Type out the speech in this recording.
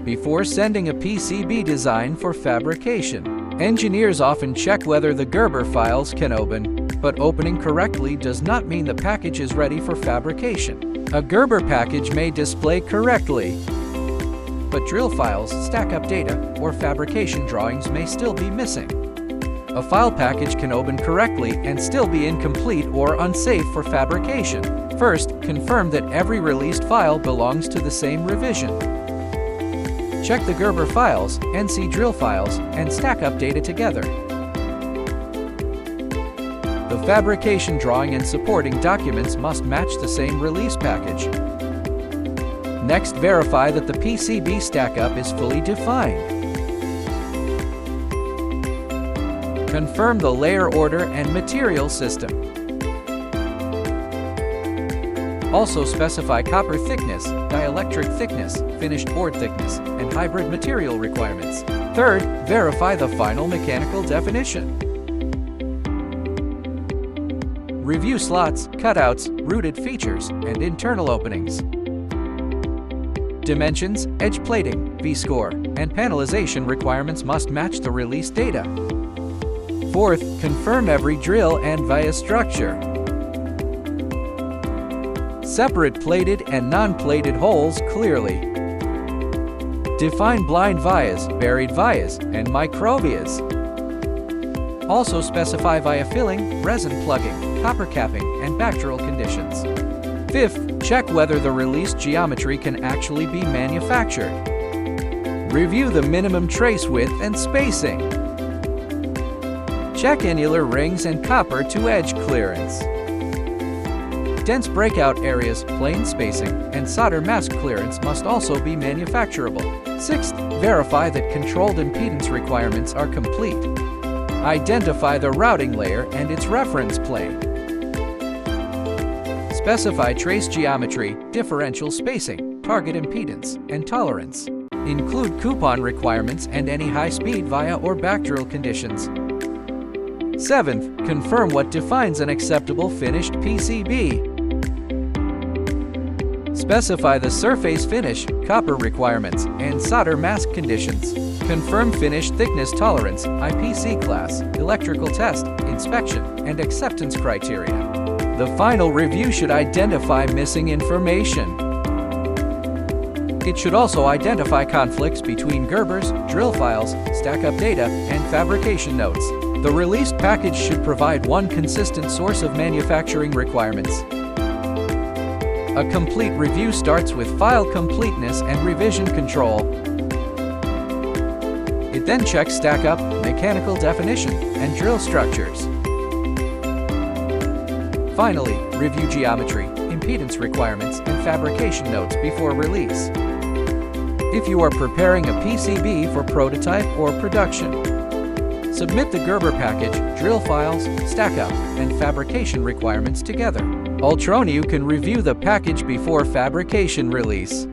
before sending a PCB design for fabrication. Engineers often check whether the Gerber files can open, but opening correctly does not mean the package is ready for fabrication. A Gerber package may display correctly, but drill files, Stackup data, or fabrication drawings may still be missing. A file package can open correctly and still be incomplete or unsafe for fabrication. First, confirm that every released file belongs to the same revision. Check the Gerber files, NC drill files, and Stackup data together. The fabrication drawing and supporting documents must match the same release package. Next, verify that the PCB Stackup is fully defined. Confirm the layer order and material system. Also specify copper thickness, dielectric thickness, finished board thickness, and hybrid material requirements. Third, verify the final mechanical definition. Review slots, cutouts, rooted features, and internal openings. Dimensions, edge plating, V-score, and panelization requirements must match the release data. Fourth, confirm every drill and via structure. Separate plated and non-plated holes clearly. Define blind vias, buried vias, and microvias. Also specify via filling, resin plugging, copper capping, and backdrill conditions. Fifth, check whether the released geometry can actually be manufactured. Review the minimum trace width and spacing. Check annular rings and copper to edge clearance. Dense breakout areas, plane spacing, and solder mask clearance must also be manufacturable. Sixth, verify that controlled impedance requirements are complete. Identify the routing layer and its reference plane. Specify trace geometry, differential spacing, target impedance, and tolerance. Include coupon requirements and any high-speed via or backdrill conditions. Seventh, confirm what defines an acceptable finished PCB. Specify the surface finish, copper requirements, and solder mask conditions. Confirm finish thickness tolerance, IPC class, electrical test, inspection, and acceptance criteria. The final review should identify missing information. It should also identify conflicts between Gerbers, drill files, Stackup data, and fabrication notes. The released package should provide one consistent source of manufacturing requirements. A complete review starts with file completeness and revision control. It then checks Stackup, mechanical definition, and drill structures. Finally, review geometry, impedance requirements, and fabrication notes before release. If you are preparing a PCB for prototype or production, submit the Gerber package, drill files, Stackup, and fabrication requirements together. UltroNiu can review the package before fabrication release.